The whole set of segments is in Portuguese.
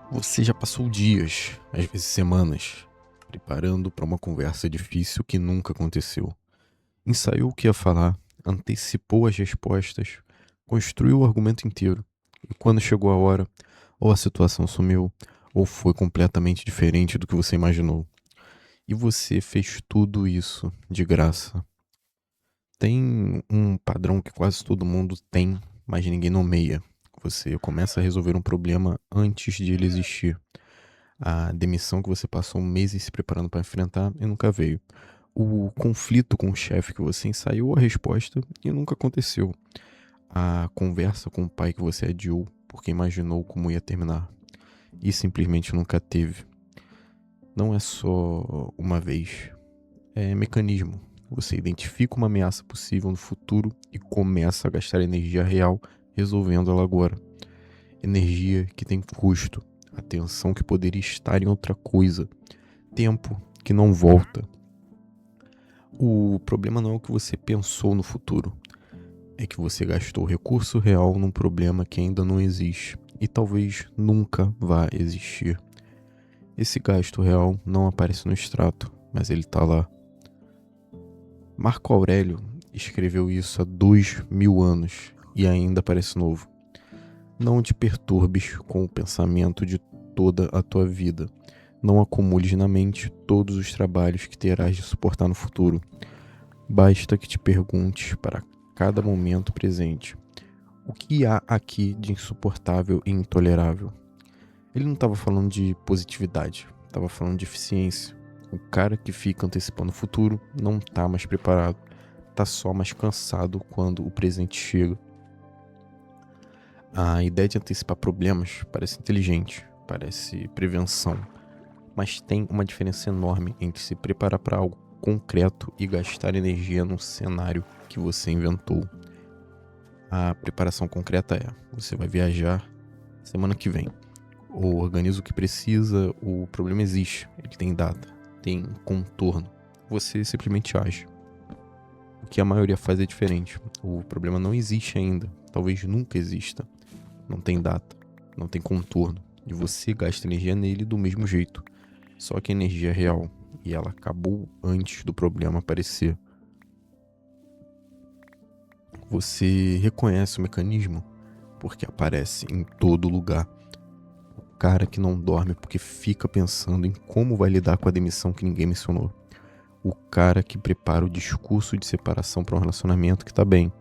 Você já passou dias, às vezes semanas, preparando para uma conversa difícil que nunca aconteceu. Ensaiou o que ia falar, antecipou as respostas, construiu o argumento inteiro. E quando chegou a hora, ou a situação sumiu, ou foi completamente diferente do que você imaginou. E você fez tudo isso de graça. Tem um padrão que quase todo mundo tem, mas ninguém nomeia. Você começa a resolver um problema antes de ele existir. A demissão que você passou meses se preparando para enfrentar e nunca veio. O conflito com o chefe que você ensaiou a resposta e nunca aconteceu. A conversa com o pai que você adiou porque imaginou como ia terminar e simplesmente nunca teve. Não é só uma vez, é mecanismo. Você identifica uma ameaça possível no futuro e começa a gastar energia real resolvendo ela agora. Energia que tem custo, atenção que poderia estar em outra coisa, tempo que não volta. O problema não é o que você pensou no futuro, é que você gastou recurso real num problema que ainda não existe e talvez nunca vá existir. Esse gasto real não aparece no extrato, mas ele tá lá. Marco Aurélio escreveu isso há 2000 anos e ainda parece novo. Não te perturbes com o pensamento de toda a tua vida. Não acumules na mente todos os trabalhos que terás de suportar no futuro. Basta que te perguntes para cada momento presente: o que há aqui de insuportável e intolerável? Ele não estava falando de positividade, estava falando de eficiência. O cara que fica antecipando o futuro não está mais preparado, está só mais cansado quando o presente chega. A ideia de antecipar problemas parece inteligente, parece prevenção, mas tem uma diferença enorme entre se preparar para algo concreto e gastar energia num cenário que você inventou. A preparação concreta é: você vai viajar semana que vem, ou organiza o que precisa, o problema existe, ele tem data, tem contorno. Você simplesmente age. O que a maioria faz é diferente. O problema não existe ainda, talvez nunca exista. Não tem data, não tem contorno, e você gasta energia nele do mesmo jeito. Só que a energia é real, e ela acabou antes do problema aparecer. Você reconhece o mecanismo porque aparece em todo lugar. O cara que não dorme porque fica pensando em como vai lidar com a demissão que ninguém mencionou. O cara que prepara o discurso de separação para um relacionamento que tá bem.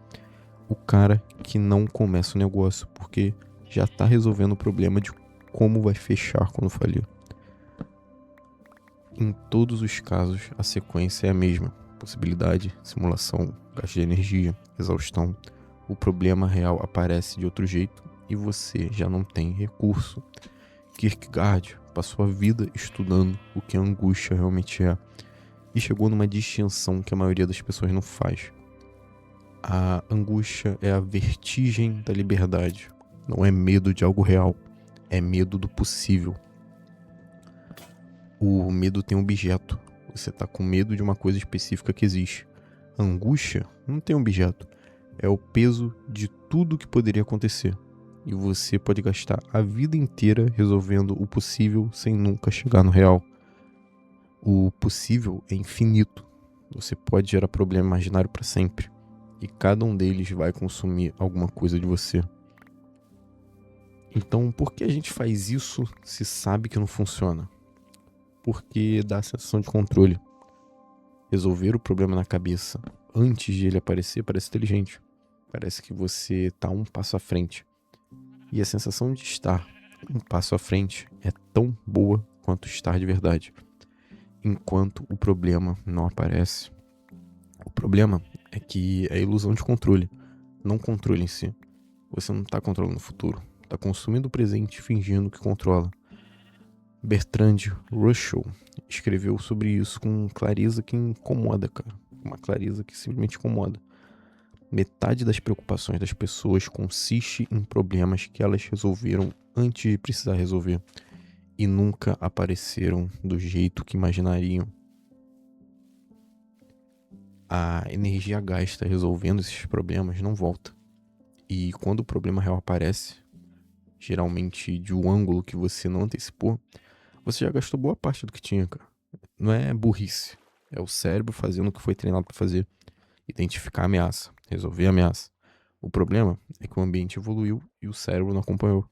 O cara que não começa o negócio porque já tá resolvendo o problema de como vai fechar quando falir. Em todos os casos, a sequência é a mesma: possibilidade, simulação, gasto de energia, exaustão. O problema real aparece de outro jeito e você já não tem recurso. Kierkegaard passou a vida estudando o que a angústia realmente é e chegou numa distinção que a maioria das pessoas não faz. A angústia é a vertigem da liberdade. Não é medo de algo real, é medo do possível. O medo tem um objeto. Você tá com medo de uma coisa específica que existe. A angústia não tem objeto. É o peso de tudo que poderia acontecer. E você pode gastar a vida inteira resolvendo o possível sem nunca chegar no real. O possível é infinito. Você pode gerar problema imaginário para sempre. E cada um deles vai consumir alguma coisa de você. Então, por que a gente faz isso se sabe que não funciona? Porque dá a sensação de controle. Resolver o problema na cabeça antes de ele aparecer parece inteligente. Parece que você tá um passo à frente. E a sensação de estar um passo à frente é tão boa quanto estar de verdade. Enquanto o problema não aparece. O problema é que é ilusão de controle, não controle em si. Você não tá controlando o futuro, tá consumindo o presente fingindo que controla. Bertrand Russell escreveu sobre isso com clareza que incomoda, cara. Uma clareza que simplesmente incomoda. Metade das preocupações das pessoas consiste em problemas que elas resolveram antes de precisar resolver e nunca apareceram do jeito que imaginariam. A energia gasta resolvendo esses problemas não volta. E quando o problema real aparece, geralmente de um ângulo que você não antecipou, você já gastou boa parte do que tinha, cara. Não é burrice. É o cérebro fazendo o que foi treinado para fazer. Identificar a ameaça, resolver a ameaça. O problema é que o ambiente evoluiu e o cérebro não acompanhou.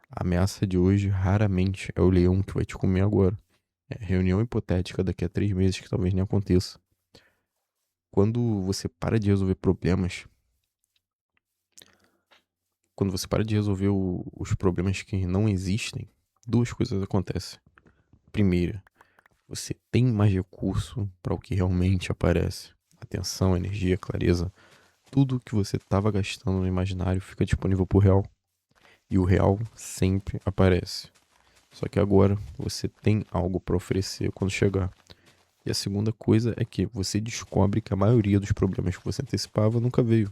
A ameaça de hoje raramente é o leão que vai te comer agora. É reunião hipotética daqui a 3 meses que talvez nem aconteça. Quando você para de resolver problemas, quando você para de resolver os problemas que não existem, duas coisas acontecem. Primeira, você tem mais recurso para o que realmente aparece. Atenção, energia, clareza. Tudo que você estava gastando no imaginário fica disponível para o real. E o real sempre aparece. Só que agora você tem algo para oferecer quando chegar. E a segunda coisa é que você descobre que a maioria dos problemas que você antecipava nunca veio.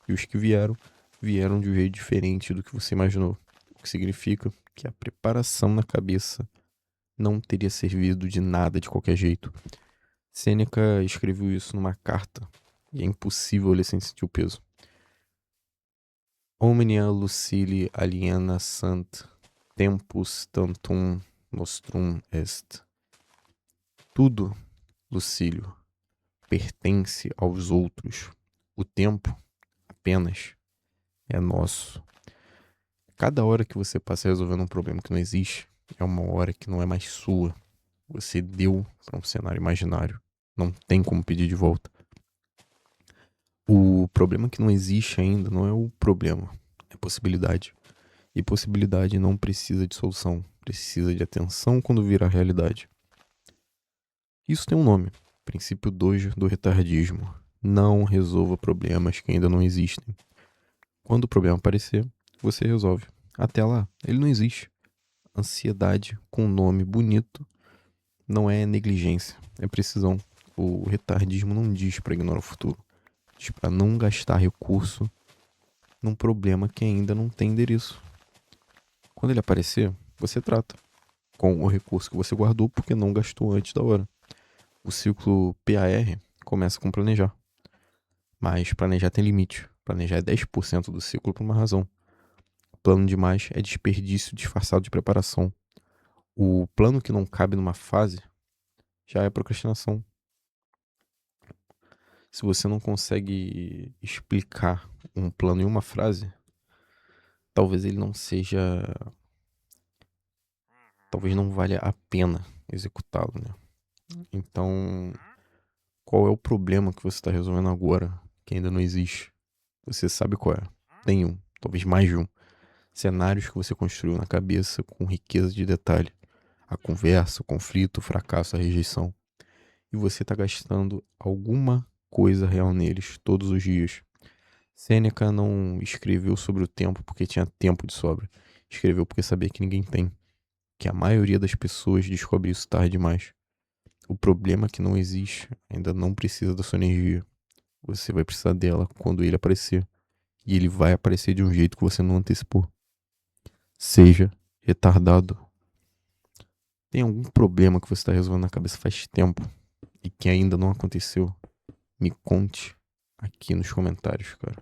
E os que vieram, vieram de um jeito diferente do que você imaginou. O que significa que a preparação na cabeça não teria servido de nada de qualquer jeito. Sêneca escreveu isso numa carta e é impossível ler sem sentir o peso. Omnia lucili aliena sant, tempus tantum nostrum est. Tudo, Lucílio, pertence aos outros. O tempo apenas é nosso. Cada hora que você passa resolvendo um problema que não existe é uma hora que não é mais sua. Você deu para um cenário imaginário. Não tem como pedir de volta. O problema que não existe ainda não é o problema, é possibilidade. E possibilidade não precisa de solução, precisa de atenção quando vira realidade. Isso tem um nome, princípio 2 do retardismo. Não resolva problemas que ainda não existem. Quando o problema aparecer, você resolve. Até lá, ele não existe. Ansiedade com um nome bonito não é negligência, é precisão. O retardismo não diz para ignorar o futuro, diz para não gastar recurso num problema que ainda não tem endereço. Quando ele aparecer, você trata com o recurso que você guardou porque não gastou antes da hora. O ciclo PAR começa com planejar, mas planejar tem limite. Planejar é 10% do ciclo por uma razão. Plano demais é desperdício disfarçado de preparação. O plano que não cabe numa fase já é procrastinação. Se você não consegue explicar um plano em uma frase, talvez ele não seja. Talvez não valha a pena executá-lo, né? Então, qual é o problema que você está resolvendo agora que ainda não existe? Você sabe qual é? Tem um, talvez mais de um. Cenários que você construiu na cabeça com riqueza de detalhe. A conversa, o conflito, o fracasso, a rejeição. E você está gastando alguma coisa real neles todos os dias. Sêneca não escreveu sobre o tempo porque tinha tempo de sobra. Escreveu porque sabia que ninguém tem. Que a maioria das pessoas descobre isso tarde demais. O problema é que não existe, ainda não precisa da sua energia. Você vai precisar dela quando ele aparecer. E ele vai aparecer de um jeito que você não antecipou. Seja retardado. Tem algum problema que você está resolvendo na cabeça faz tempo e que ainda não aconteceu? Me conte aqui nos comentários, cara.